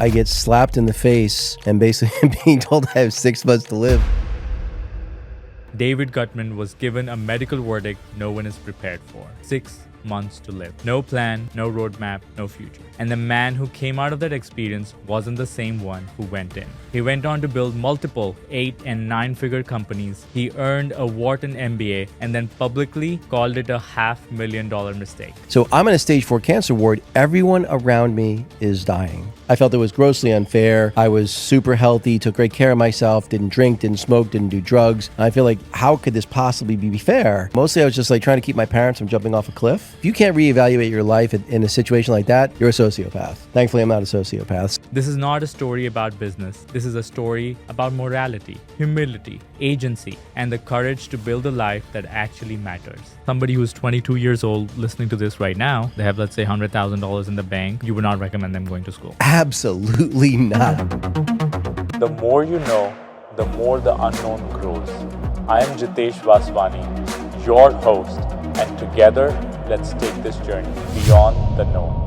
I get slapped in the face and basically being told I have 6 months to live. David Guttman was given a medical verdict no one is prepared for. 6 months to live. No plan, no roadmap, no future. And the man who came out of that experience wasn't the same one who went in. He went on to build multiple 8- and 9-figure companies. He earned a Wharton MBA and then publicly called it a $500,000 mistake. So I'm in a stage 4 cancer ward. Everyone around me is dying. I felt it was grossly unfair. I was super healthy, took great care of myself, didn't drink, didn't smoke, didn't do drugs. I feel like, how could this possibly be fair? Mostly I was just like trying to keep my parents from jumping off a cliff. If you can't reevaluate your life in a situation like that, you're a sociopath. Thankfully, I'm not a sociopath. This is not a story about business. This is a story about morality, humility, agency, and the courage to build a life that actually matters. Somebody who's 22 years old listening to this right now, they have, let's say, $100,000 in the bank. You would not recommend them going to school. Absolutely not. The more you know, the more the unknown grows. I am Jitesh Vaswani, your host, and together, let's take this journey beyond the known.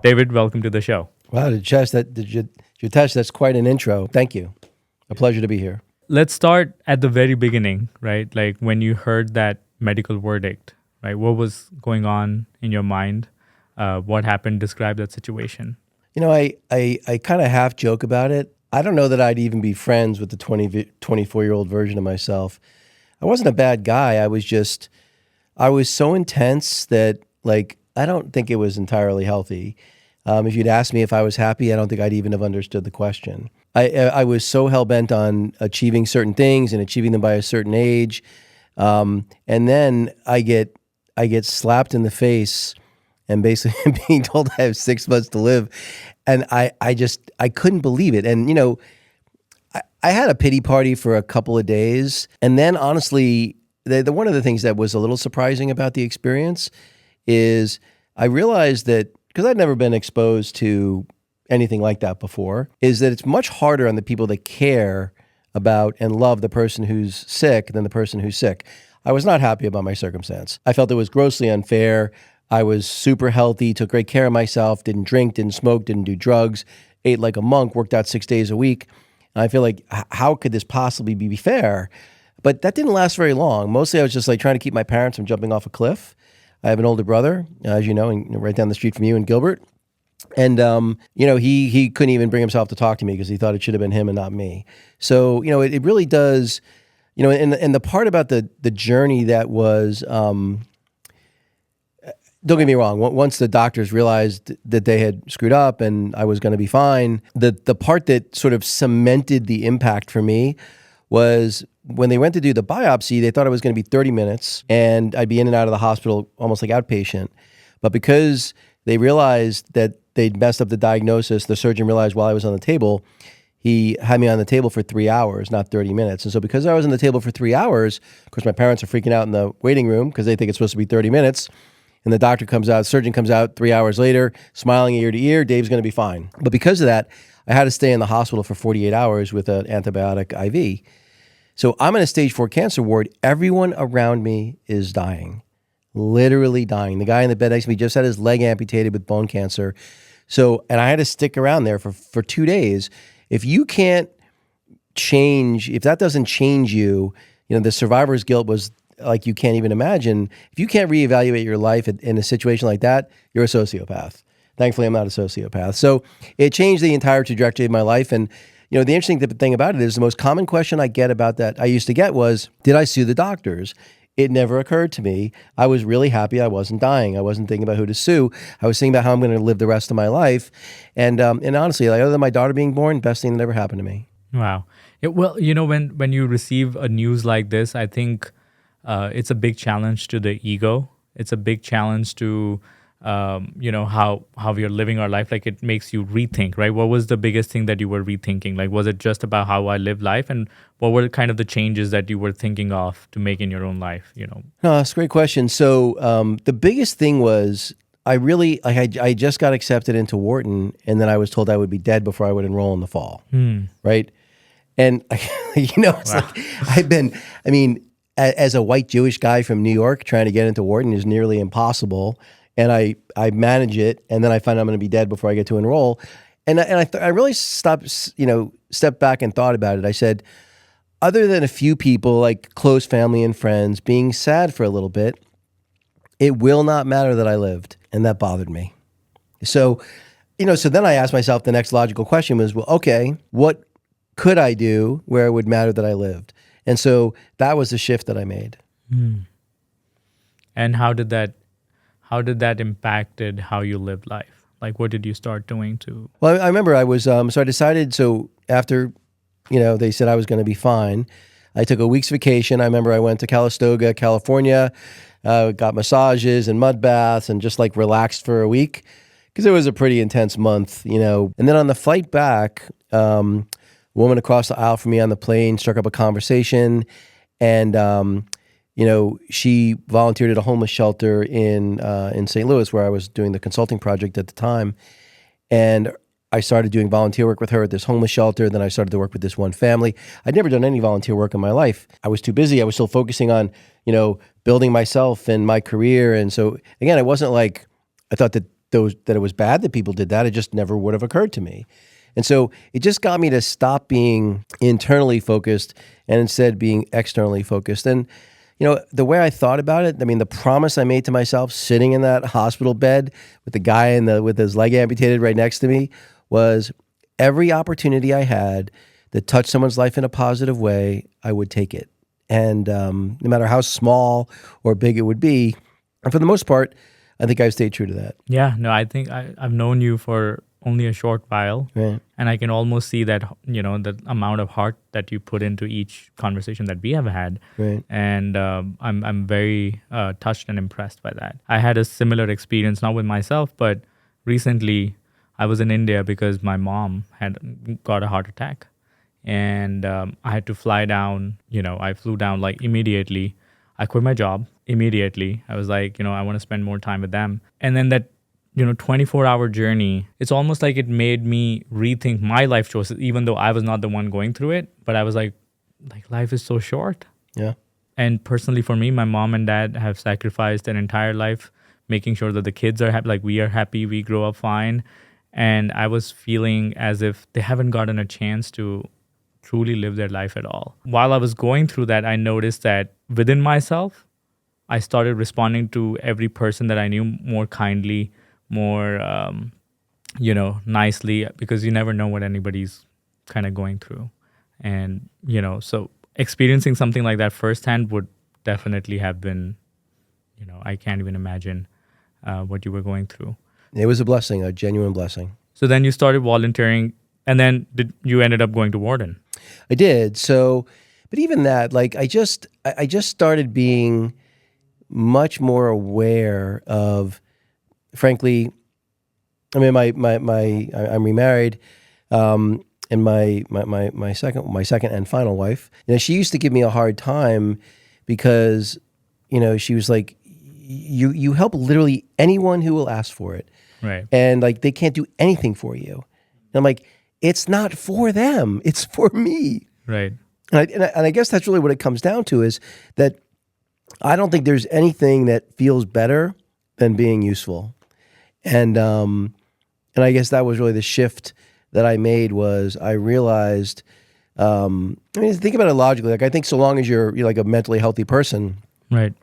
David, welcome to the show. Wow, Jitesh, that's quite an intro. Thank you. A pleasure to be here. Let's start at the very beginning, right? Like when you heard that medical verdict, right? What was going on in your mind? What happened? Describe that situation. You know, I kind of half joke about it. I don't know that I'd even be friends with the 24-year-old version of myself. I wasn't a bad guy. I was so intense that, like, I don't think it was entirely healthy. If you'd asked me if I was happy, I don't think I'd even have understood the question. I was so hell-bent on achieving certain things and achieving them by a certain age. And then I get slapped in the face and basically being told I have 6 months to live. And I couldn't believe it. And, you know, I had a pity party for a couple of days. And then honestly, one of the things that was a little surprising about the experience is I realized that, because I'd never been exposed to anything like that before, is that it's much harder on the people that care about and love the person who's sick than the person who's sick. I was not happy about my circumstance. I felt it was grossly unfair. I was super healthy, took great care of myself, didn't drink, didn't smoke, didn't do drugs, ate like a monk, worked out 6 days a week. And I feel like, how could this possibly be fair? But that didn't last very long. Mostly I was just like trying to keep my parents from jumping off a cliff. I have an older brother, as you know, right down the street from you in Gilbert. And, you know, he couldn't even bring himself to talk to me because he thought it should have been him and not me. So, you know, it really does, you know, and the part about the journey that was, don't get me wrong, once the doctors realized that they had screwed up and I was going to be fine, the part that sort of cemented the impact for me was when they went to do the biopsy, they thought it was going to be 30 minutes and I'd be in and out of the hospital almost like outpatient. But because they realized that they'd messed up the diagnosis, the surgeon realized while I was on the table, he had me on the table for 3 hours, not 30 minutes. And so because I was on the table for 3 hours, of course, my parents are freaking out in the waiting room because they think it's supposed to be 30 minutes. And the doctor comes out, surgeon comes out 3 hours later, smiling ear to ear, Dave's going to be fine. But because of that, I had to stay in the hospital for 48 hours with an antibiotic IV. So I'm in a stage 4 cancer ward. Everyone around me is dying, literally dying. The guy in the bed next to me just had his leg amputated with bone cancer. So, and I had to stick around there for 2 days. If you can't change, if that doesn't change you, you know, the survivor's guilt was like you can't even imagine. If you can't reevaluate your life in a situation like that, you're a sociopath. Thankfully, I'm not a sociopath. So it changed the entire trajectory of my life. And, you know, the interesting thing about it is the most common question I get about that, I used to get was, did I sue the doctors? It never occurred to me. I was really happy I wasn't dying. I wasn't thinking about who to sue. I was thinking about how I'm going to live the rest of my life. And honestly, like, other than my daughter being born, best thing that ever happened to me. Wow. Well, you know, when you receive a news like this, I think it's a big challenge to the ego. It's a big challenge to, you know, how we are living our life. Like, it makes you rethink, right? What was the biggest thing that you were rethinking? Like, was it just about how I live life? And what were kind of the changes that you were thinking of to make in your own life, you know? No, that's a great question. So the biggest thing was I just got accepted into Wharton, and then I was told I would be dead before I would enroll in the fall, right? And, you know, it's like as a white Jewish guy from New York, trying to get into Wharton is nearly impossible. and I manage it, and then I find I'm going to be dead before I get to enroll. And I really stepped back and thought about it. I said, other than a few people, like close family and friends, being sad for a little bit, it will not matter that I lived. And that bothered me. So, so then I asked myself, the next logical question was, well, okay, what could I do where it would matter that I lived? And so that was the shift that I made. And how did that impacted how you lived life? Like, what did you start doing to? Well, I remember I was, so I decided, so after, they said I was going to be fine, I took a week's vacation. I remember I went to Calistoga, California, got massages and mud baths and just like relaxed for a week because it was a pretty intense month, And then on the flight back, a woman across the aisle from me on the plane struck up a conversation, and she volunteered at a homeless shelter in St. Louis, where I was doing the consulting project at the time. And I started doing volunteer work with her at this homeless shelter. Then I started to work with this one family. I'd never done any volunteer work in my life. I was too busy. I was still focusing on, building myself and my career. And so again, it wasn't like I thought that it was bad that people did that. It just never would have occurred to me. And so it just got me to stop being internally focused and instead being externally focused. And the way I thought about it, the promise I made to myself sitting in that hospital bed with the guy with his leg amputated right next to me was every opportunity I had that touched someone's life in a positive way, I would take it. And no matter how small or big it would be, and for the most part, I think I've stayed true to that. Yeah, no, I think I've known you for only a short while, right. And I can almost see that, the amount of heart that you put into each conversation that we have had. Right. And I'm very touched and impressed by that. I had a similar experience, not with myself, but recently I was in India because my mom had got a heart attack. And I had to fly down, I flew down like immediately. I quit my job immediately. I was like, I want to spend more time with them. And then that 24-hour journey, it's almost like it made me rethink my life choices, even though I was not the one going through it. But I was like life is so short. Yeah. And personally for me, my mom and dad have sacrificed their entire life, making sure that the kids are happy, like we are happy, we grow up fine. And I was feeling as if they haven't gotten a chance to truly live their life at all. While I was going through that, I noticed that within myself, I started responding to every person that I knew more kindly, more, nicely, because you never know what anybody's kind of going through. And, so experiencing something like that firsthand would definitely have been, I can't even imagine what you were going through. It was a blessing, a genuine blessing. So then you started volunteering, and then you ended up going to Wharton? I did. So, but even that, like I just started being much more aware of, frankly, I'm remarried, and my second and final wife, she used to give me a hard time because, she was like, you help literally anyone who will ask for it. Right. And like, they can't do anything for you. And I'm like, it's not for them, it's for me. Right. And I guess that's really what it comes down to, is that I don't think there's anything that feels better than being useful. And I guess that was really the shift that I made. Was I realized, think about it logically. Like, I think so long as you're like a mentally healthy person, right?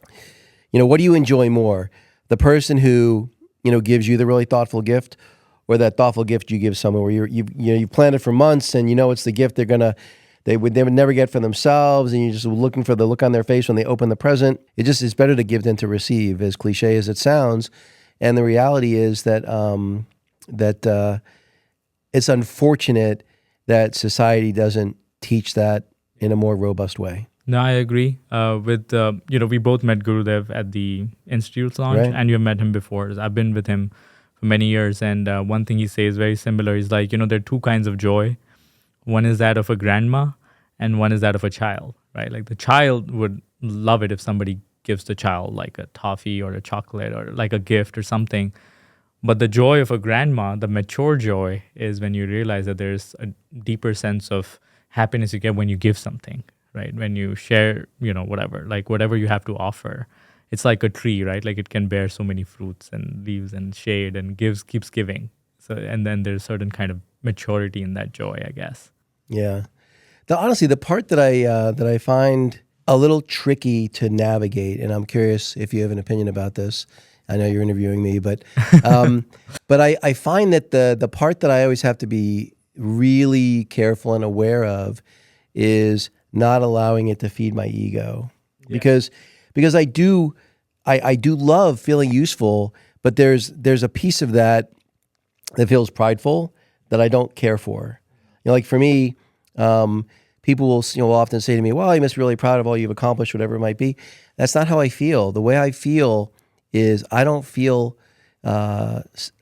What do you enjoy more? The person who gives you the really thoughtful gift, or that thoughtful gift you give someone where you've planned it for months and it's the gift they would never get for themselves, and you're just looking for the look on their face when they open the present. It's better to give than to receive, as cliche as it sounds. And the reality is that it's unfortunate that society doesn't teach that in a more robust way. No, I agree. We both met Gurudev at the Institute's launch, right. And you met him before. I've been with him for many years, and one thing he says very similar. He's like, there are two kinds of joy. One is that of a grandma, and one is that of a child, right? Like the child would love it if somebody gives the child like a toffee or a chocolate or like a gift or something. But the joy of a grandma, the mature joy, is when you realize that there's a deeper sense of happiness you get when you give something, right? When you share, whatever you have to offer. it's like a tree, right? Like it can bear so many fruits and leaves and shade and keeps giving. So, and then there's certain kind of maturity in that joy, I guess. Yeah. Honestly, the part that I find a little tricky to navigate, and I'm curious if you have an opinion about this. I know you're interviewing me, but but I find that the part that I always have to be really careful and aware of is not allowing it to feed my ego, because I do love feeling useful, but there's a piece of that feels prideful that I don't care for. Like for me, people will often say to me, "Well, you must be really proud of all you've accomplished, whatever it might be." That's not how I feel. The way I feel is I don't feel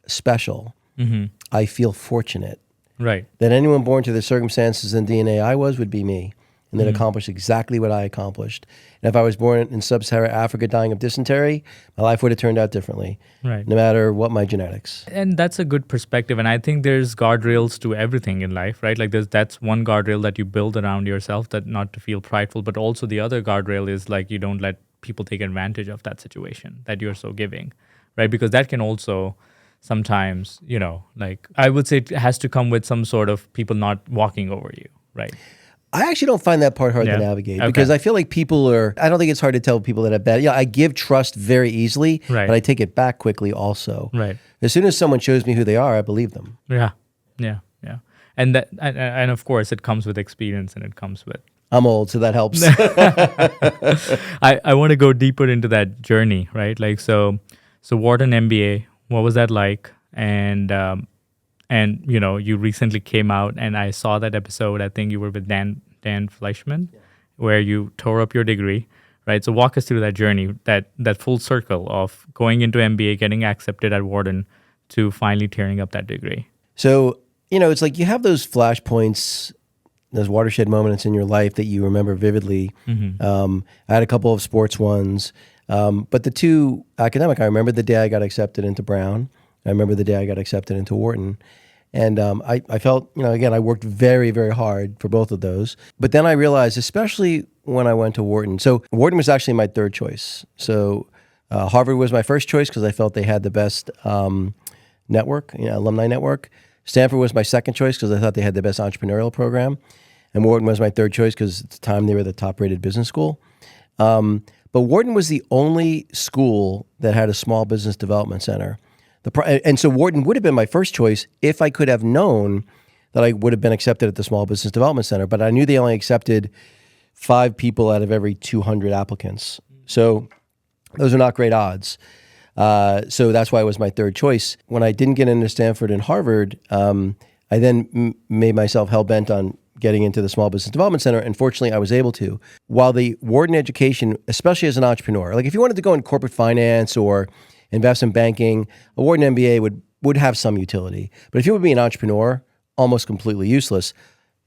special. Mm-hmm. I feel fortunate. Right. That anyone born to the circumstances and DNA I was would be me, and that accomplished exactly what I accomplished. And if I was born in sub-Saharan Africa dying of dysentery, my life would have turned out differently, Right. no matter what my genetics. And that's a good perspective. And I think there's guardrails to everything in life, right? Like that's one guardrail that you build around yourself, that not to feel prideful, but also the other guardrail is like you don't let people take advantage of that situation that you're so giving, right? Because that can also sometimes, like I would say it has to come with some sort of people not walking over you, right? I actually don't find that part hard to navigate because I feel like I don't think it's hard to tell people that are bad. Yeah, I give trust very easily, Right. but I take it back quickly also. Right. As soon as someone shows me who they are, I believe them. Yeah. And and of course it comes with experience and it comes with. I'm old, so that helps. I want to go deeper into that journey, right? Like so Wharton MBA, what was that like? And you recently came out, and I saw that episode. I think you were with Dan Fleischman, where you tore up your degree, right? So walk us through that journey, that full circle of going into MBA, getting accepted at Wharton, to finally tearing up that degree. So, it's like you have those flashpoints, those watershed moments in your life that you remember vividly. Mm-hmm. I had a couple of sports ones, but the two academic, I remember the day I got accepted into Brown. I remember the day I got accepted into Wharton. And I felt, again, I worked very, very hard for both of those. But then I realized, especially when I went to Wharton, so Wharton was actually my third choice. So Harvard was my first choice because I felt they had the best network, alumni network. Stanford was my second choice because I thought they had the best entrepreneurial program. And Wharton was my third choice because at the time they were the top-rated business school. But Wharton was the only school that had a small business development center. And so Wharton would have been my first choice if I could have known that I would have been accepted at the Small Business Development Center. But I knew they only accepted 5 people out of every 200 applicants. So those are not great odds. So that's why it was my third choice. When I didn't get into Stanford and Harvard, I then made myself hell-bent on getting into the Small Business Development Center. And fortunately, I was able to. While the Wharton education, especially as an entrepreneur, like if you wanted to go in corporate finance or investment banking, a Wharton MBA would have some utility. But if you would be an entrepreneur, almost completely useless,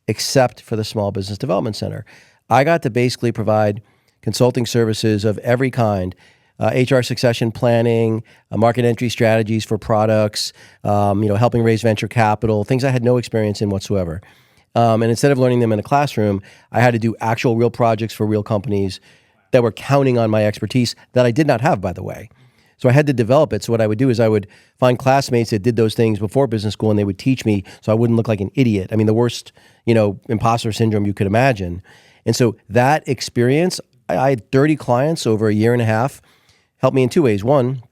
except for the Small Business Development Center. I got to basically provide consulting services of every kind, HR succession planning, market entry strategies for products, helping raise venture capital, things I had no experience in whatsoever. And instead of learning them in a classroom, I had to do actual real projects for real companies that were counting on my expertise that I did not have, by the way. So I had to develop it. So what I would do is I would find classmates that did those things before business school, and they would teach me so I wouldn't look like an idiot. I mean, the worst, imposter syndrome you could imagine. And so that experience, I had 30 clients over a year and a half, helped me in 2 ways. One,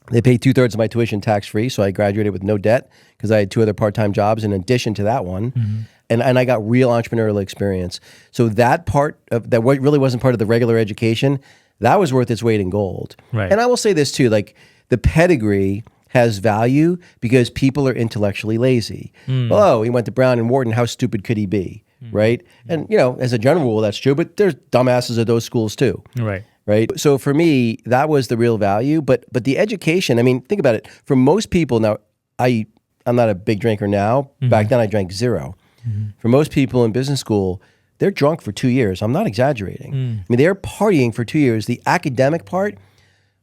they paid 2/3 of my tuition tax-free, so I graduated with no debt because I had 2 other part-time jobs in addition to that one. Mm-hmm. And I got real entrepreneurial experience. So that part of that really wasn't part of the regular education. That was worth its weight in gold. Right. And I will say this too, like the pedigree has value because people are intellectually lazy. Oh, he went to Brown and Wharton, how stupid could he be? Right? And as a general rule, that's true, but there's dumbasses at those schools too. Right? So for me, that was the real value. But the education, I mean, think about it. For most people, now I'm not a big drinker now. Back then I drank zero. For most people in business school, they're drunk for 2 years. I'm not exaggerating. I mean, they're partying for 2 years. The academic part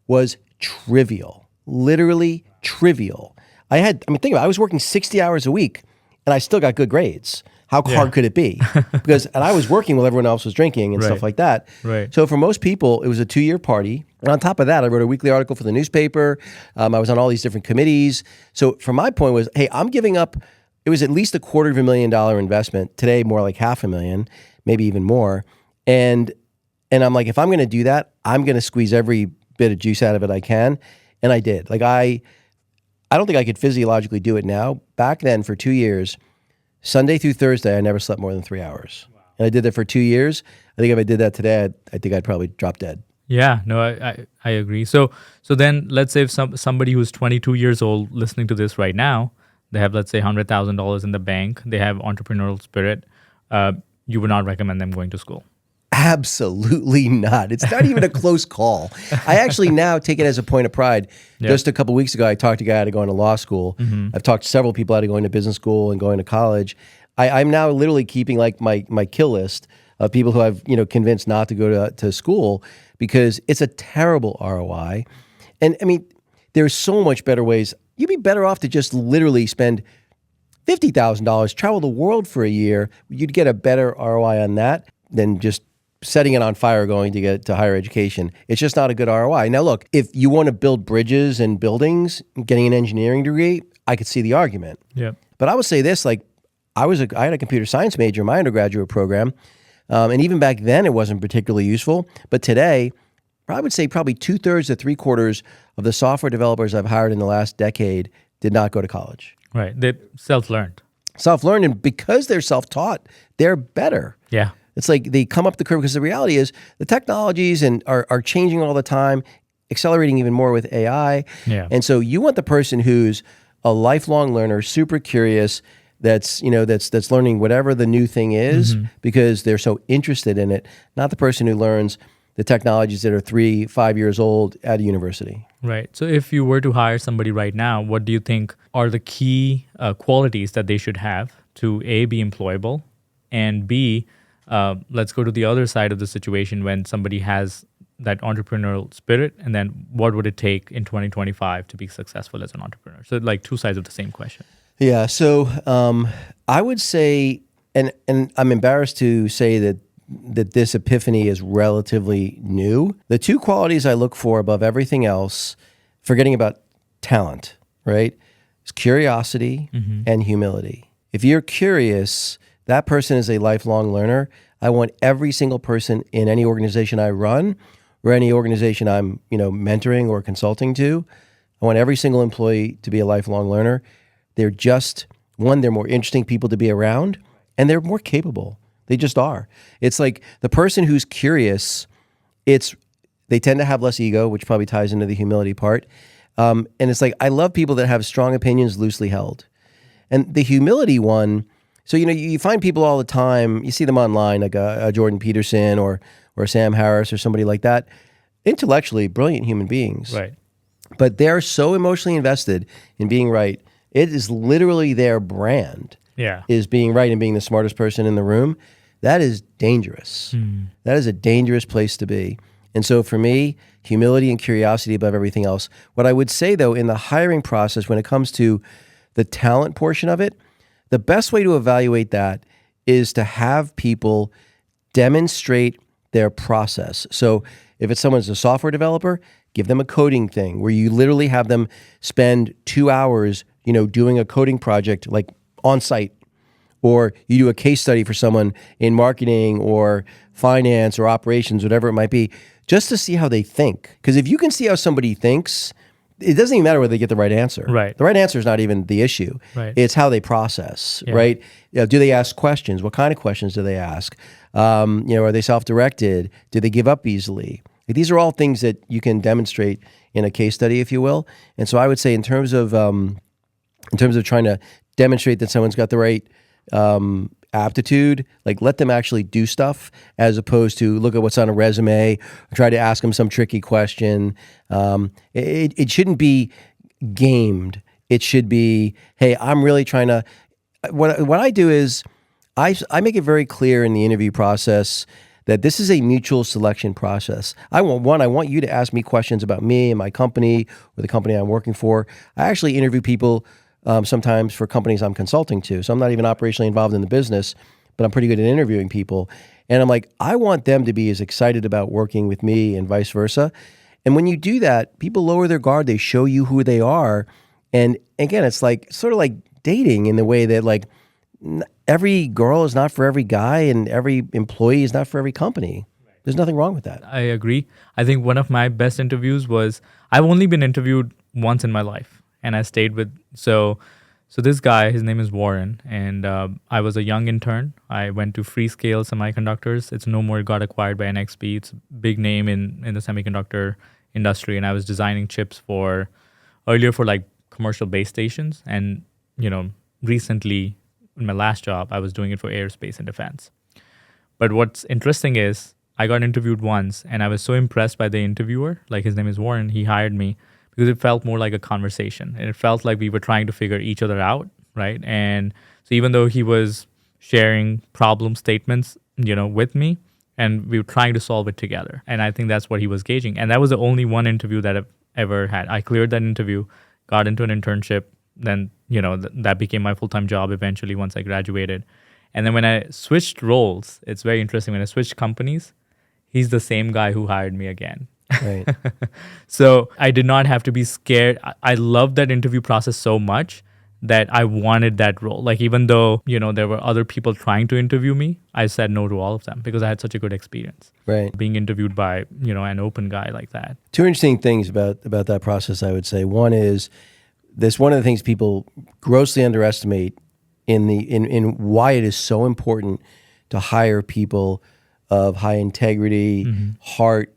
was trivial, literally trivial. Think about it. I was working 60 hours a week and I still got good grades. How hard could it be? And I was working while everyone else was drinking and stuff like that. Right. So for most people, it was a 2-year party. And on top of that, I wrote a weekly article for the newspaper. I was on all these different committees. So from my point was, hey, I'm giving up, it was at least $250,000 investment. Today, more like $500,000, maybe even more. And I'm like, if I'm going to do that, I'm going to squeeze every bit of juice out of it I can. And I did. Like I don't think I could physiologically do it now. Back then for 2 years, Sunday through Thursday, I never slept more than 3 hours. Wow. And I did that for 2 years. I think if I did that today, I think I'd probably drop dead. Yeah, no, I agree. So then let's say if somebody who's 22 years old listening to this right now, they have, let's say, $100,000 in the bank, they have entrepreneurial spirit, you would not recommend them going to school? Absolutely not. It's not even a close call. I actually now take it as a point of pride. Yep. Just a couple of weeks ago, I talked to a guy out of going to law school. Mm-hmm. I've talked to several people out of going to business school and going to college. I'm now literally keeping like my kill list of people who I've convinced not to go to school because it's a terrible ROI. And I mean, there's so much better ways. You'd be better off to just literally spend $50,000, travel the world for a year. You'd get a better ROI on that than just setting it on fire going to get to higher education. It's just not a good ROI. Now, look, if you want to build bridges and buildings, getting an engineering degree, I could see the argument. Yeah. But I would say this, like I had a computer science major in my undergraduate program. And even back then, it wasn't particularly useful. But today, I would say probably 2/3 to 3/4 of the software developers I've hired in the last decade did not go to college. Right. They self-learned. Self-learned. And because they're self-taught, they're better. Yeah. It's like they come up the curve because the reality is the technologies are changing all the time, accelerating even more with AI. Yeah. And so you want the person who's a lifelong learner, super curious, that's learning whatever the new thing is because they're so interested in it, not the person who learns the technologies that are 3-5 years old at a university. Right. So if you were to hire somebody right now, what do you think are the key qualities that they should have to A, be employable, and B, let's go to the other side of the situation when somebody has that entrepreneurial spirit, and then what would it take in 2025 to be successful as an entrepreneur? So like two sides of the same question. Yeah. So I would say, and I'm embarrassed to say that this epiphany is relatively new. The two qualities I look for above everything else, forgetting about talent, right, is curiosity and humility. If you're curious, that person is a lifelong learner. I want every single person in any organization I run or any organization I'm, mentoring or consulting to, I want every single employee to be a lifelong learner. They're just, one, they're more interesting people to be around, and they're more capable. They just are. It's like the person who's curious, they tend to have less ego, which probably ties into the humility part. And it's like, I love people that have strong opinions loosely held. And the humility one, so, you find people all the time, you see them online, like a Jordan Peterson or Sam Harris or somebody like that, intellectually brilliant human beings. Right. But they're so emotionally invested in being right. It is literally their brand is being right and being the smartest person in the room. That is dangerous. That is a dangerous place to be. And so for me, humility and curiosity above everything else. What I would say, though, in the hiring process, when it comes to the talent portion of it, the best way to evaluate that is to have people demonstrate their process. So if it's someone's a software developer, give them a coding thing where you literally have them spend 2 hours, doing a coding project like on site. Or you do a case study for someone in marketing or finance or operations, whatever it might be, just to see how they think. Because if you can see how somebody thinks, it doesn't even matter whether they get the right answer. Right. The right answer is not even the issue. Right. It's how they process, right? Do they ask questions? What kind of questions do they ask? Are they self-directed? Do they give up easily? These are all things that you can demonstrate in a case study, if you will. And so I would say in terms of trying to demonstrate that someone's got the right aptitude, like let them actually do stuff as opposed to look at what's on a resume or try to ask them some tricky question. It shouldn't be gamed. It should be, hey, I'm really trying to, what I do is I make it very clear in the interview process that this is a mutual selection process. I want you to ask me questions about me and my company or the company I'm working for. I actually interview people sometimes for companies I'm consulting to. So I'm not even operationally involved in the business, but I'm pretty good at interviewing people. And I'm like, I want them to be as excited about working with me and vice versa. And when you do that, people lower their guard. They show you who they are. And again, it's like sort of like dating in the way that like every girl is not for every guy and every employee is not for every company. There's nothing wrong with that. I agree. I think one of my best interviews was, I've only been interviewed once in my life, and I stayed with, so this guy, his name is Wharton, and I was a young intern. I went to Freescale Semiconductors. It's no more got acquired by NXP. It's a big name in the semiconductor industry, and I was designing chips earlier for like commercial base stations, and recently in my last job, I was doing it for aerospace and defense. But what's interesting is I got interviewed once, and I was so impressed by the interviewer, like his name is Warren, he hired me because it felt more like a conversation. And it felt like we were trying to figure each other out, right? And so even though he was sharing problem statements, with me, and we were trying to solve it together. And I think that's what he was gauging. And that was the only one interview that I've ever had. I cleared that interview, got into an internship, then, that became my full-time job eventually once I graduated. And then when I switched roles, it's very interesting. When I switched companies, he's the same guy who hired me again. Right. So I did not have to be scared. I loved that interview process so much that I wanted that role. Like, even though, there were other people trying to interview me, I said no to all of them because I had such a good experience. Right. Being interviewed by, an open guy like that. Two interesting things about that process, I would say. One is one of the things people grossly underestimate in why it is so important to hire people of high integrity, heart,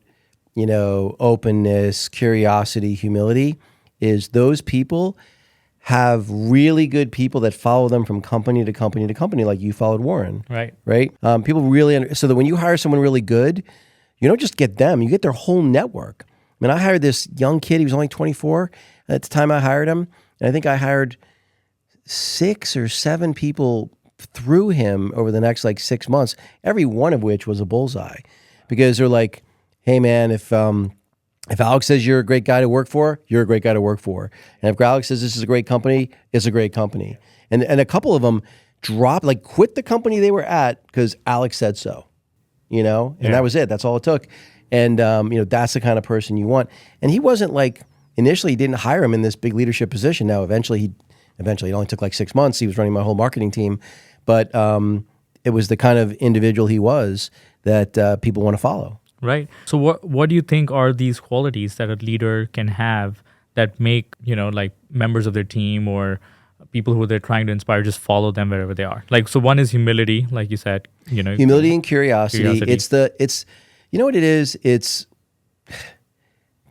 openness, curiosity, humility, is those people have really good people that follow them from company to company to company, like you followed Warren. Right. Right? People really, so that when you hire someone really good, you don't just get them, you get their whole network. I mean, I hired this young kid, he was only 24 at the time I hired him, and I think I hired 6 or 7 people through him over the next like 6 months, every one of which was a bullseye, because they're like, hey man, if Alex says you're a great guy to work for, you're a great guy to work for. And if Alex says this is a great company, it's a great company. And a couple of them quit the company they were at because Alex said so, and that was it. That's all it took. And, that's the kind of person you want. And he wasn't like, initially he didn't hire him in this big leadership position. Now, eventually it only took like 6 months. He was running my whole marketing team. But it was the kind of individual he was that people want to follow. Right. So what do you think are these qualities that a leader can have that make, like members of their team or people who they're trying to inspire just follow them wherever they are? Like, so one is humility, like you said, Humility and curiosity. It's you know what it is? It's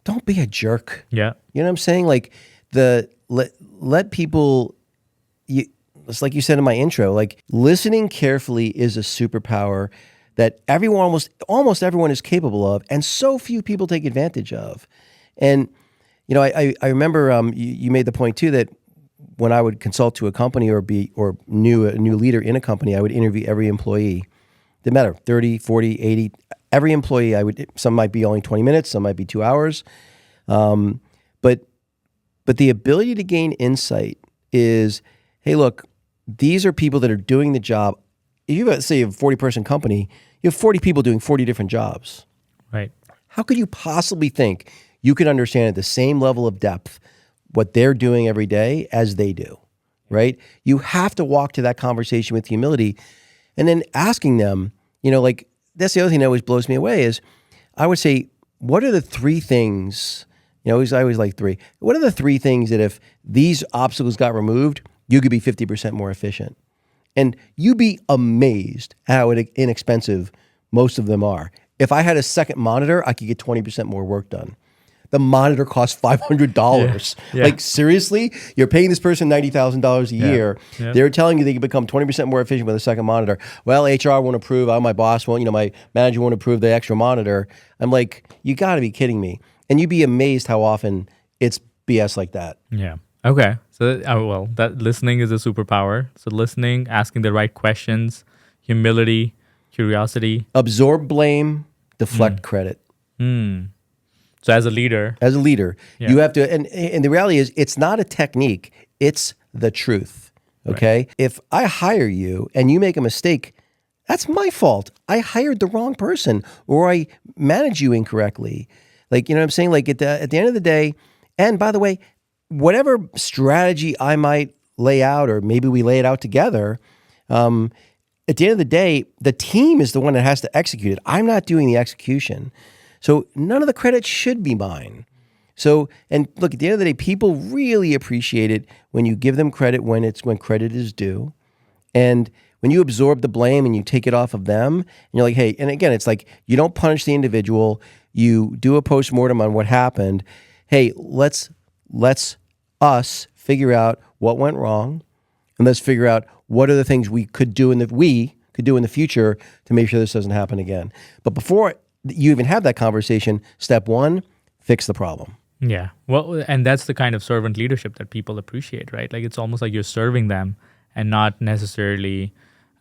don't be a jerk. Yeah. You know what I'm saying? Like let people, it's like you said in my intro, like listening carefully is a superpower that almost everyone is capable of, and so few people take advantage of. And I remember you made the point too that when I would consult to a company or a new leader in a company, I would interview every employee. Didn't matter, 30, 40, 80, every employee. Some might be only 20 minutes, some might be 2 hours, but the ability to gain insight is, hey, look, these are people that are doing the job. If you have, say, you have a 40-person company, you have 40 people doing 40 different jobs. Right. How could you possibly think you could understand at the same level of depth what they're doing every day as they do, right? You have to walk to that conversation with humility and then asking them, like, that's the other thing that always blows me away is I would say, what are the 3 things, I always like 3. What are the 3 things that if these obstacles got removed, you could be 50% more efficient? And you'd be amazed how inexpensive most of them are. If I had a second monitor, I could get 20% more work done. The monitor costs $500. Yeah. Like, seriously? You're paying this person $90,000 a year. Yeah. They're telling you they can become 20% more efficient with a second monitor. Well, HR won't approve. My boss won't, my manager won't approve the extra monitor. I'm like, you got to be kidding me. And you'd be amazed how often it's BS like that. Yeah. Okay. So, that listening is a superpower. So listening, asking the right questions, humility, curiosity. Absorb blame, deflect credit. So as a leader, you have to, and the reality is it's not a technique, it's the truth. Okay. If I hire you and you make a mistake, that's my fault. I hired the wrong person or I managed you incorrectly. Like, you know what I'm saying? Like at the end of the day, and by the way, whatever strategy I might lay out, or maybe we lay it out together, at the end of the day, the team is the one that has to execute it. I'm not doing the execution. So none of the credit should be mine. So, and look, at the end of the day, people really appreciate it when you give them credit when credit is due. And when you absorb the blame and you take it off of them, and you're like, hey, and again, it's like you don't punish the individual. You do a postmortem on what happened. Hey, let's us figure out what went wrong, and let's figure out what are the things we could do in the future to make sure this doesn't happen again. But before you even have that conversation, step one, fix the problem. Yeah. Well, and that's the kind of servant leadership that people appreciate, right? Like it's almost like you're serving them and not necessarily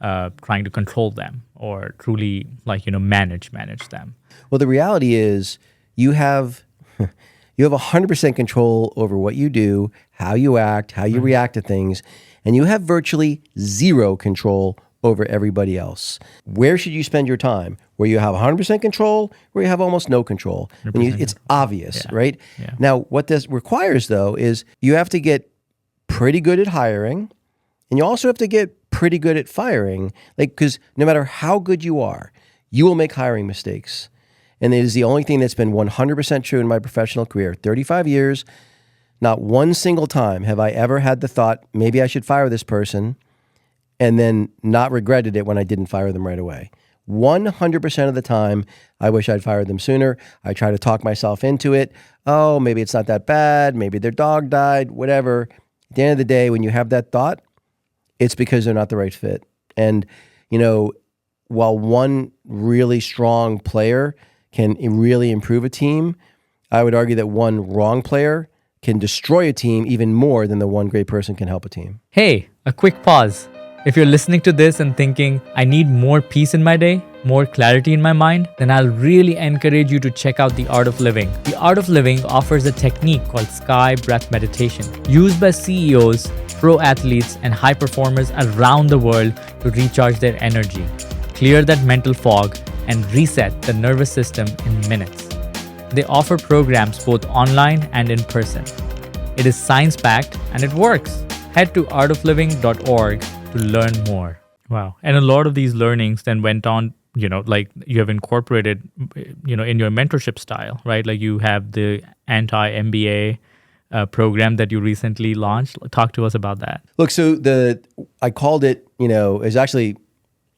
trying to control them or truly manage them. Well, the reality is you have 100% control over what you do, how you act, how you react to things, and you have virtually zero control over everybody else. Where should you spend your time? Where you have 100% control, where you have almost no control. It's obvious, right? Yeah. Now, what this requires, though, is you have to get pretty good at hiring, and you also have to get pretty good at firing. Like, because no matter how good you are, you will make hiring mistakes. And it is the only thing that's been 100% true in my professional career. 35 years, not one single time have I ever had the thought, maybe I should fire this person, and then not regretted it when I didn't fire them right away. 100% of the time, I wish I'd fired them sooner. I try to talk myself into it. Oh, maybe it's not that bad. Maybe their dog died, whatever. At the end of the day, when you have that thought, it's because they're not the right fit. And, while one really strong player can really improve a team, I would argue that one wrong player can destroy a team even more than the one great person can help a team. Hey, a quick pause. If you're listening to this and thinking, I need more peace in my day, more clarity in my mind, then I'll really encourage you to check out The Art of Living. The Art of Living offers a technique called Sky Breath Meditation, used by CEOs, pro athletes, and high performers around the world to recharge their energy, clear that mental fog, and reset the nervous system in minutes. They offer programs both online and in person. It is science-backed and it works. Head to artofliving.org to learn more. Wow. And a lot of these learnings then went on, like you have incorporated, in your mentorship style, right? Like you have the anti-MBA program that you recently launched. Talk to us about that. Look, so I called it, is actually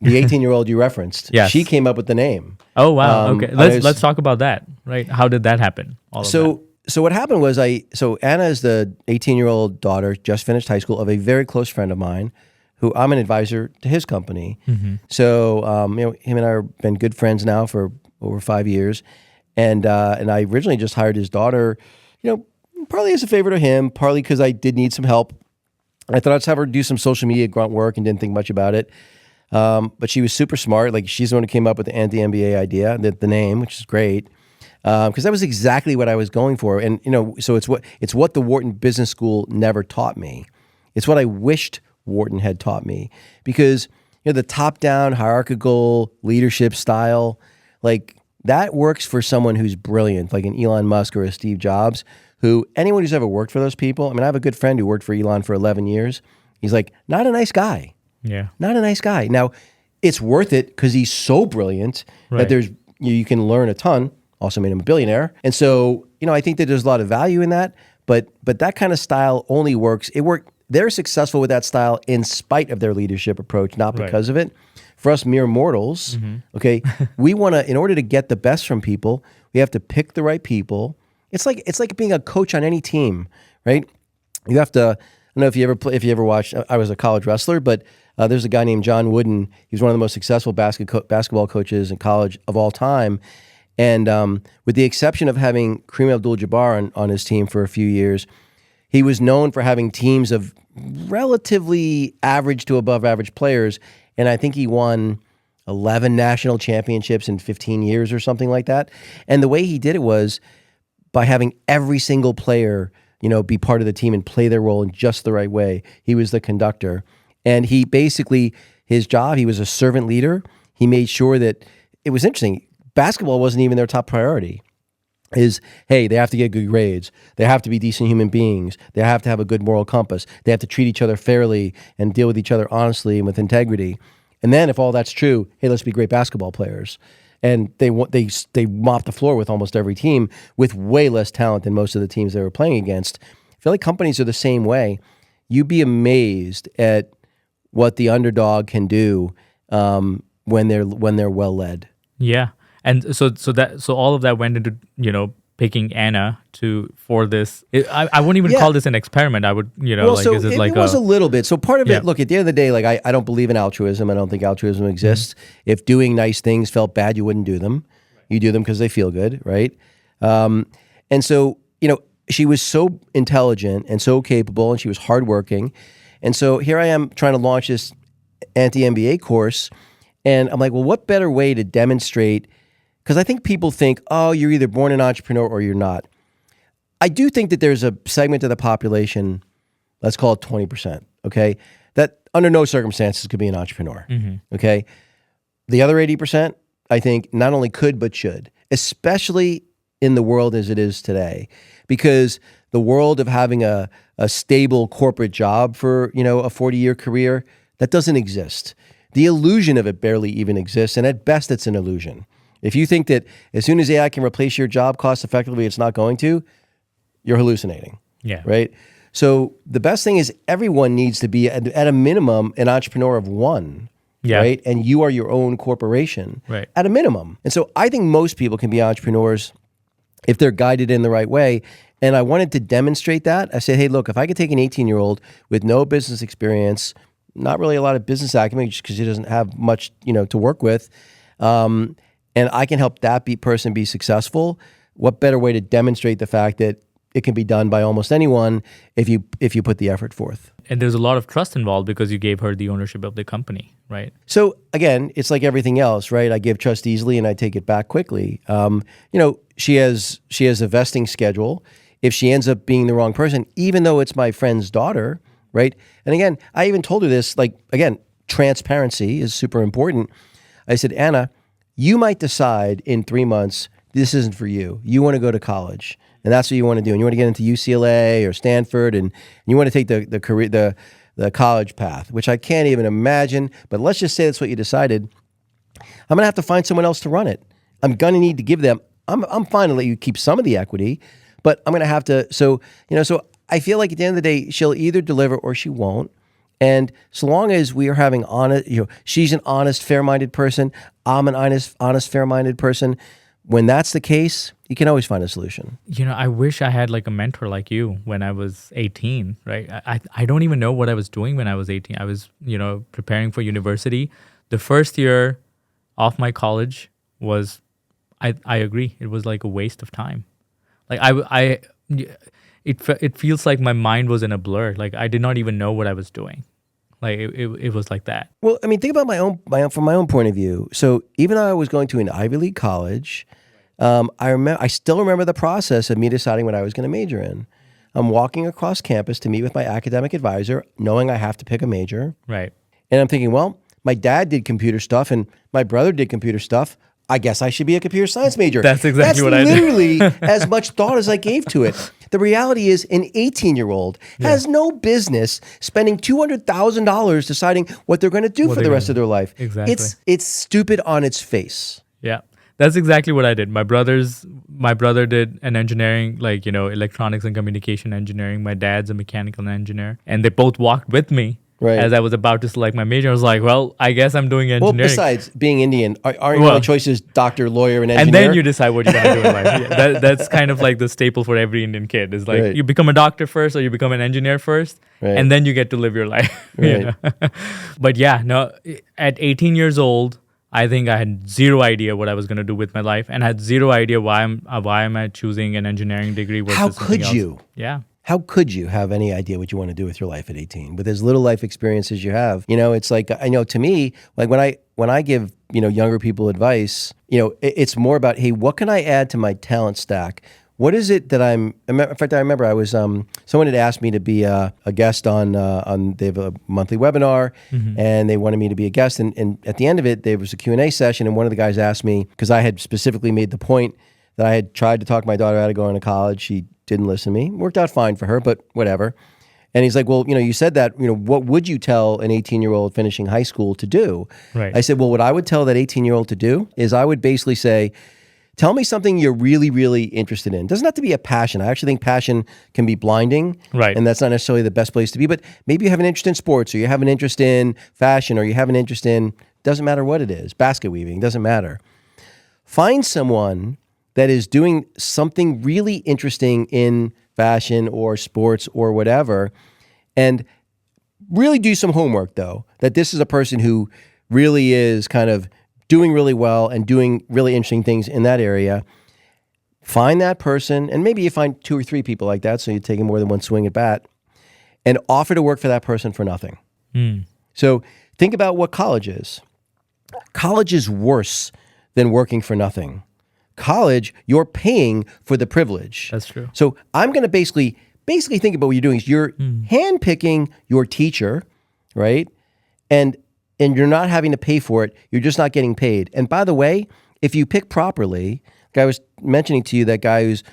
the 18-year-old you referenced. Yes. She came up with the name. Oh, wow. Okay. Let's talk about that, right? How did that happen? So what happened was Anna is the 18-year-old daughter, just finished high school, of a very close friend of mine who I'm an advisor to his company. Mm-hmm. So, him and I have been good friends now for over 5 years. And I originally just hired his daughter, partly as a favor to him, partly because I did need some help. I thought I'd just have her do some social media grunt work and didn't think much about it. But she was super smart. Like she's the one who came up with the anti-MBA idea, the name, which is great. Because that was exactly what I was going for. And, so it's what the Wharton Business School never taught me. It's what I wished Wharton had taught me. Because, the top-down hierarchical leadership style, like that works for someone who's brilliant, like an Elon Musk or a Steve Jobs, who anyone who's ever worked for those people, I have a good friend who worked for Elon for 11 years. He's like, not a nice guy. Yeah. Not a nice guy. Now, it's worth it because he's so brilliant that you can learn a ton. Also made him a billionaire. And so, I think that there's a lot of value in that, but that kind of style only works. They're successful with that style in spite of their leadership approach, not because of it. For us mere mortals, okay, we want to, in order to get the best from people, we have to pick the right people. It's like being a coach on any team, right? You have to, I don't know if you ever watched, I was a college wrestler, but there's a guy named John Wooden. He's one of the most successful basketball coaches in college of all time. And with the exception of having Kareem Abdul-Jabbar on his team for a few years, he was known for having teams of relatively average to above average players. And I think he won 11 national championships in 15 years or something like that. And the way he did it was by having every single player be part of the team and play their role in just the right way. He was the conductor. And he basically, his job, he was a servant leader. He made sure that, it was interesting, basketball wasn't even their top priority. Hey, they have to get good grades. They have to be decent human beings. They have to have a good moral compass. They have to treat each other fairly and deal with each other honestly and with integrity. And then if all that's true, hey, let's be great basketball players. And they mopped the floor with almost every team with way less talent than most of the teams they were playing against. I feel like companies are the same way. You'd be amazed at what the underdog can do when they're well led. Yeah. And so all of that went into, picking Anna for this. I wouldn't even call this an experiment. I would, is it like it was a little bit. So part of Yeah. it, look, at the end of the day, like I don't believe in altruism. I don't think altruism exists. If doing nice things felt bad, you wouldn't do them. You do them because they feel good, right? And so, she was so intelligent and so capable, and she was hardworking. And so here I am trying to launch this anti-MBA course, and I'm like, well, what better way to demonstrate? Because I think people think, oh, you're either born an entrepreneur or you're not. I do think that there's a segment of the population, let's call it 20%, okay, that under no circumstances could be an entrepreneur, okay? The other 80%, I think, not only could but should, especially in the world as it is today, because the world of having a stable corporate job for, a 40-year career, that doesn't exist. The illusion of it barely even exists, and at best, it's an illusion. If you think that as soon as AI can replace your job cost effectively, it's not going to, you're hallucinating. Yeah. Right? So the best thing is everyone needs to be, at a minimum, an entrepreneur of one. Yeah. Right? And you are your own corporation. Right. At a minimum. And so I think most people can be entrepreneurs if they're guided in the right way. And I wanted to demonstrate that. I said, hey, look, if I could take an 18-year-old with no business experience, not really a lot of business acumen just because he doesn't have much, to work with, and I can help that person be successful, what better way to demonstrate the fact that it can be done by almost anyone if you put the effort forth. And there's a lot of trust involved because you gave her the ownership of the company, right? So again, it's like everything else, right? I give trust easily and I take it back quickly. She has a vesting schedule. If she ends up being the wrong person, even though it's my friend's daughter, right? And again, I even told her this, transparency is super important. I said, Anna, you might decide in 3 months, this isn't for you. You want to go to college, and that's what you want to do. And you want to get into UCLA or Stanford, and you want to take the career, the college path, which I can't even imagine. But let's just say that's what you decided. I'm going to have to find someone else to run it. I'm going to need to give them, I'm fine to let you keep some of the equity, but I'm going to have to, so I feel like at the end of the day, she'll either deliver or she won't. And so long as we are having honest, she's an honest, fair-minded person, I'm an honest, fair-minded person. When that's the case, you can always find a solution. I wish I had like a mentor like you when I was 18, right? I don't even know what I was doing when I was 18. I was, preparing for university. The first year of my college was, I agree, it was like a waste of time. Like it feels like my mind was in a blur. Like I did not even know what I was doing. Like it was like that. Well, I mean, think about from my own point of view. So even though I was going to an Ivy League college, I still remember the process of me deciding what I was going to major in. I'm walking across campus to meet with my academic advisor, knowing I have to pick a major. Right. And I'm thinking, well, my dad did computer stuff and my brother did computer stuff. I guess I should be a computer science major. That's exactly what I did. That's literally as much thought as I gave to it. The reality is an 18-year-old has no business spending $200,000 deciding what they're going to do for the rest of their life. Exactly. It's stupid on its face. Yeah. That's exactly what I did. My brother did an engineering, electronics and communication engineering. My dad's a mechanical engineer. And they both walked with me. Right. As I was about to select my major, I was like, well, I guess I'm doing engineering. Well, besides being Indian, aren't your only choices doctor, lawyer, and engineer? And then you decide what you're going to do in life. Yeah, that's kind of like the staple for every Indian kid. Is like you become a doctor first or you become an engineer first, and then you get to live your life. Right. But at 18 years old, I think I had zero idea what I was going to do with my life and had zero idea why am I choosing an engineering degree versus something else. How could you? Yeah. How could you have any idea what you want to do with your life at 18 with as little life experience as you have? It's like, I know to me, like when I give, younger people advice, it's more about, hey, what can I add to my talent stack? what is it that in fact, I remember I was, someone had asked me to be a guest on, they have a monthly webinar and they wanted me to be a guest. And at the end of it, there was a Q&A session. And one of the guys asked me, because I had specifically made the point that I had tried to talk my daughter out of going to college. She didn't listen to me. Worked out fine for her, but whatever. And he's like, well, you said that, what would you tell an 18-year-old finishing high school to do? Right. I said, well, what I would tell that 18-year-old to do is I would basically say, tell me something you're really, really interested in. It doesn't have to be a passion. I actually think passion can be blinding. Right. And that's not necessarily the best place to be. But maybe you have an interest in sports, or you have an interest in fashion, or you have an interest in, doesn't matter what it is, basket weaving, doesn't matter. Find someone that is doing something really interesting in fashion or sports or whatever, and really do some homework, though, that this is a person who really is kind of doing really well and doing really interesting things in that area. Find that person, and maybe you find 2 or 3 people like that, so you're taking more than one swing at bat, and offer to work for that person for nothing. So think about what college is. College is worse than working for nothing. College, you're paying for the privilege. That's true. So I'm going to basically think about what you're doing is you're handpicking your teacher, right? And you're not having to pay for it. You're just not getting paid. And by the way, if you pick properly, like I was mentioning to you, that guy who's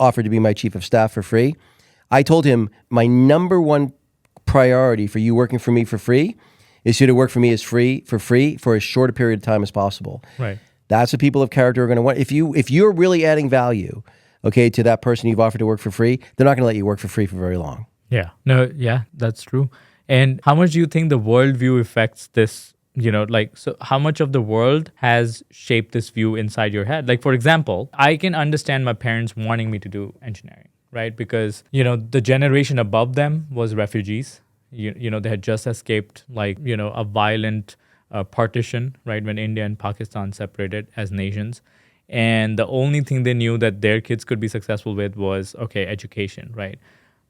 offered to be my chief of staff for free, I told him my number one priority for you working for me for free is you to work for me for free for as short a period of time as possible. Right. That's what people of character are going to want. If you're really adding value, okay, to that person you've offered to work for free, they're not going to let you work for free for very long. Yeah. No, yeah, that's true. And how much do you think the worldview affects this? So how much of the world has shaped this view inside your head? Like, for example, I can understand my parents wanting me to do engineering, right? Because, the generation above them was refugees. They had just escaped a violent partition, right, when India and Pakistan separated as nations. And the only thing they knew that their kids could be successful with was, education, right?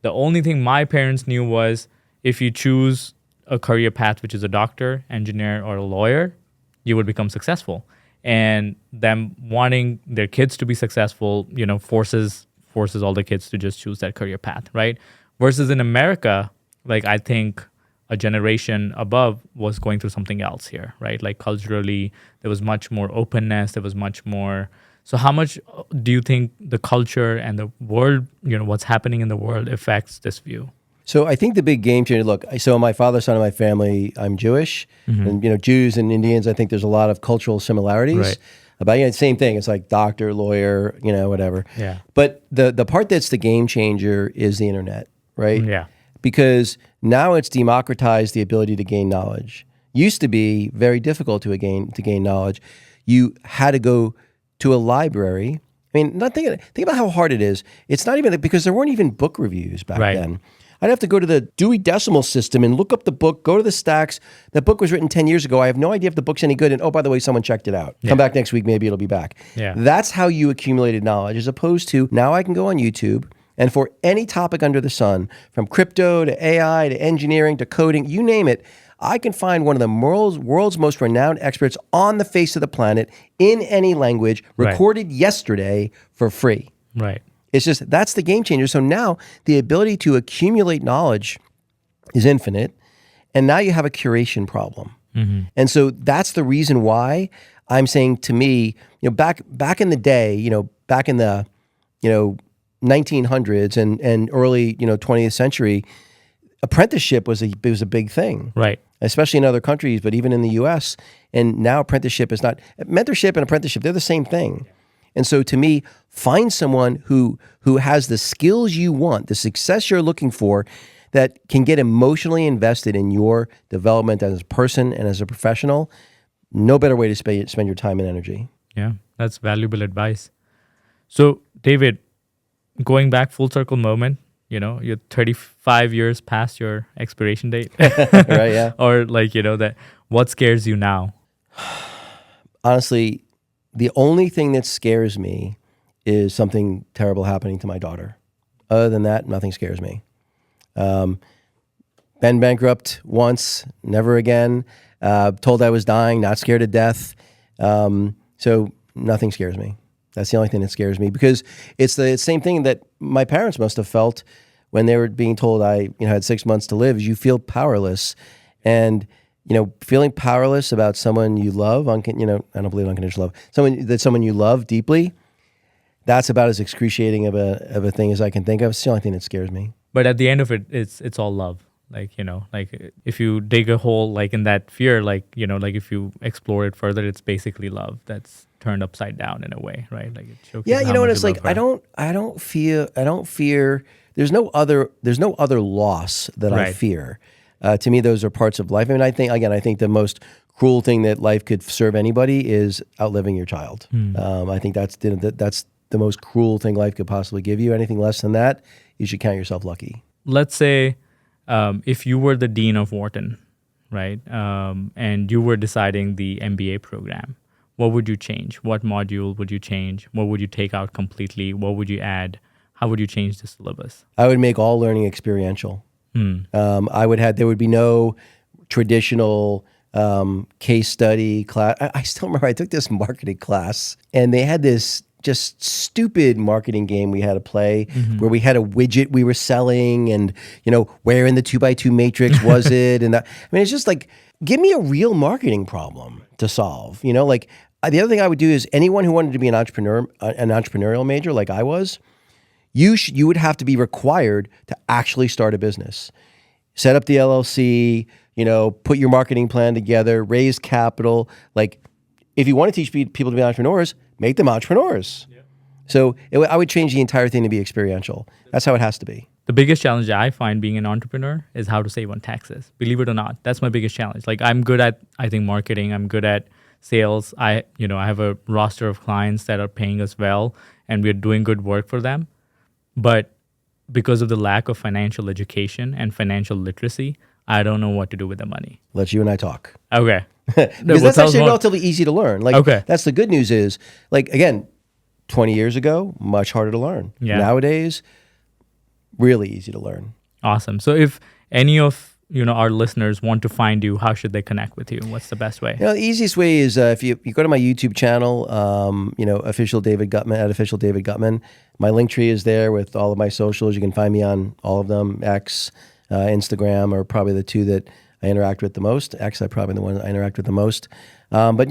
The only thing my parents knew was if you choose a career path, which is a doctor, engineer, or a lawyer, you would become successful. And them wanting their kids to be successful, forces all the kids to just choose that career path, right? Versus in America, I think a generation above was going through something else here, right? Like culturally, there was much more openness. There was much more. So how much do you think the culture and the world, what's happening in the world affects this view? So I think the big game changer, look, so on my father's side of my family, I'm Jewish, and Jews and Indians, I think there's a lot of cultural similarities. Right. About same thing. It's like doctor, lawyer, whatever. Yeah. But the part that's the game changer is the internet, right? Yeah. Because now it's democratized the ability to gain knowledge. Used to be very difficult to gain knowledge. You had to go to a library. I mean, think about how hard it is. It's not even because there weren't even book reviews back then. I'd have to go to the Dewey Decimal System and look up the book, go to the stacks. That book was written 10 years ago. I have no idea if the book's any good. And oh, by the way, someone checked it out. Come back next week, maybe it'll be back. Yeah. That's how you accumulated knowledge, as opposed to now I can go on YouTube and for any topic under the sun, from crypto to AI to engineering to coding, you name it, I can find one of the world's most renowned experts on the face of the planet in any language, recorded yesterday for free. Right. It's just, that's the game changer. So now the ability to accumulate knowledge is infinite. And now you have a curation problem. And so that's the reason why I'm saying, to me, back in the day, back in the, 1900s and early, 20th century, apprenticeship was a big thing. Right. Especially in other countries, but even in the US. And now apprenticeship is not, mentorship and apprenticeship, they're the same thing. And so to me, find someone who has the skills you want, the success you're looking for, that can get emotionally invested in your development as a person and as a professional. No better way to spend your time and energy. Yeah, that's valuable advice. So, David, going back full circle moment, you're 35 years past your expiration date. Right, yeah. Or that what scares you now? Honestly, the only thing that scares me is something terrible happening to my daughter. Other than that, nothing scares me. Been bankrupt once, never again. Told I was dying, not scared to death. So nothing scares me. That's the only thing that scares me, because it's the same thing that my parents must have felt when they were being told I had 6 months to live. Is you feel powerless, and feeling powerless about someone you love. I don't believe in unconditional love. Someone you love deeply. That's about as excruciating of a thing as I can think of. It's the only thing that scares me. But at the end of it, it's all love. Like, like if you dig a hole, like in that fear, like, like if you explore it further, it's basically love that's turned upside down in a way, right? Like it showcases Yeah, how what much it's you like. love her. I don't fear. There's no other loss that I Right. fear. To me, those are parts of life. I mean, I think the most cruel thing that life could serve anybody is outliving your child. I think that's the most cruel thing life could possibly give you. Anything less than that, you should count yourself lucky. Let's say if you were the dean of Wharton, right, and you were deciding the MBA program, what would you change? What module would you change? What would you take out completely? What would you add? How would you change the syllabus? I would make all learning experiential. There would be no traditional case study class. I still remember I took this marketing class, and they had this just stupid marketing game we had to play where we had a widget we were selling, and where in the 2x2 matrix was it, and that. I mean, it's just like, give me a real marketing problem to solve. Like the other thing I would do is, anyone who wanted to be an entrepreneurial major like I was, you would have to be required to actually start a business, set up the LLC, put your marketing plan together, raise capital. Like, if you want to teach people to be entrepreneurs, make them entrepreneurs. Yeah. So I would change the entire thing to be experiential. That's how it has to be. The biggest challenge I find being an entrepreneur is how to save on taxes. Believe it or not, that's my biggest challenge. Like, I'm good at, I think, marketing. I'm good at sales. I have a roster of clients that are paying us well, and we're doing good work for them. But because of the lack of financial education and financial literacy, I don't know what to do with the money. Let you and I talk. Okay. Because that's actually relatively easy to learn. Like, okay. That's the good news is, like, again, 20 years ago, much harder to learn. Yeah. Nowadays, really easy to learn. Awesome. So if any of our listeners want to find you, how should they connect with you? What's the best way? The easiest way is if you go to my YouTube channel, official David Guttman, at official David Guttman. My link tree is there with all of my socials. You can find me on all of them. X, Instagram are probably the two that I interact with the most. X, I probably the one I interact with the most. But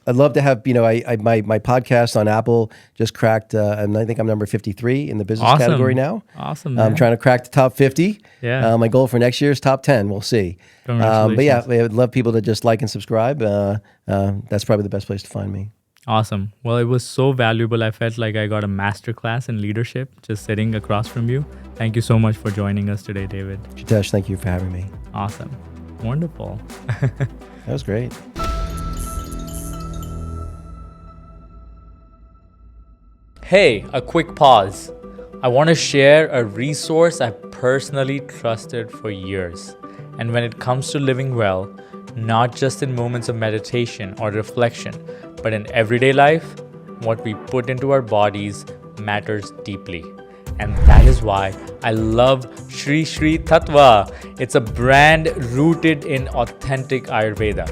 I'd love to have my podcast on Apple just cracked, and I think I'm number 53 in the business category now. Awesome. I'm trying to crack the top 50. Yeah. My goal for next year is top 10. We'll see. Congratulations. But yeah, I would love people to just like and subscribe. That's probably the best place to find me. Awesome. Well, it was so valuable. I felt like I got a masterclass in leadership just sitting across from you. Thank you so much for joining us today, David. Jitesh, thank you for having me. Awesome. Wonderful. That was great. Hey, a quick pause. I want to share a resource I've personally trusted for years. And when it comes to living well, not just in moments of meditation or reflection, but in everyday life, what we put into our bodies matters deeply. And that is why I love Shri Shri Tattva. It's a brand rooted in authentic Ayurveda,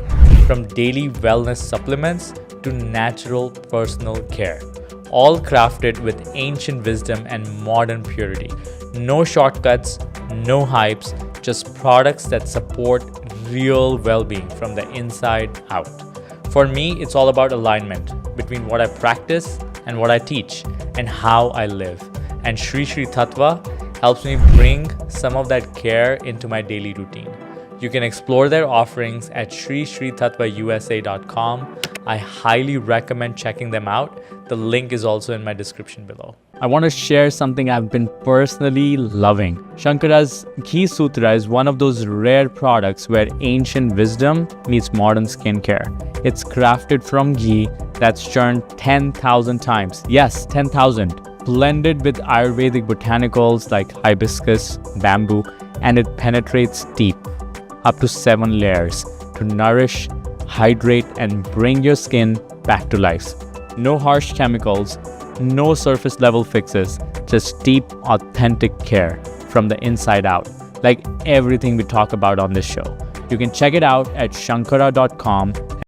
from daily wellness supplements to natural personal care, all crafted with ancient wisdom and modern purity. No shortcuts, no hypes, just products that support real well-being from the inside out. For me, it's all about alignment between what I practice and what I teach and how I live. And Shri Shri Tattva helps me bring some of that care into my daily routine. You can explore their offerings at shrishrittattvausa.com. I highly recommend checking them out. The link is also in my description below. I want to share something I've been personally loving. Shankara's Ghee Sutra is one of those rare products where ancient wisdom meets modern skincare. It's crafted from ghee that's churned 10,000 times. Yes, 10,000. Blended with Ayurvedic botanicals like hibiscus, bamboo, and it penetrates deep, up to 7 layers, to nourish, hydrate, and bring your skin back to life. No harsh chemicals, no surface level fixes, just deep, authentic care from the inside out, like everything we talk about on this show. You can check it out at shankara.com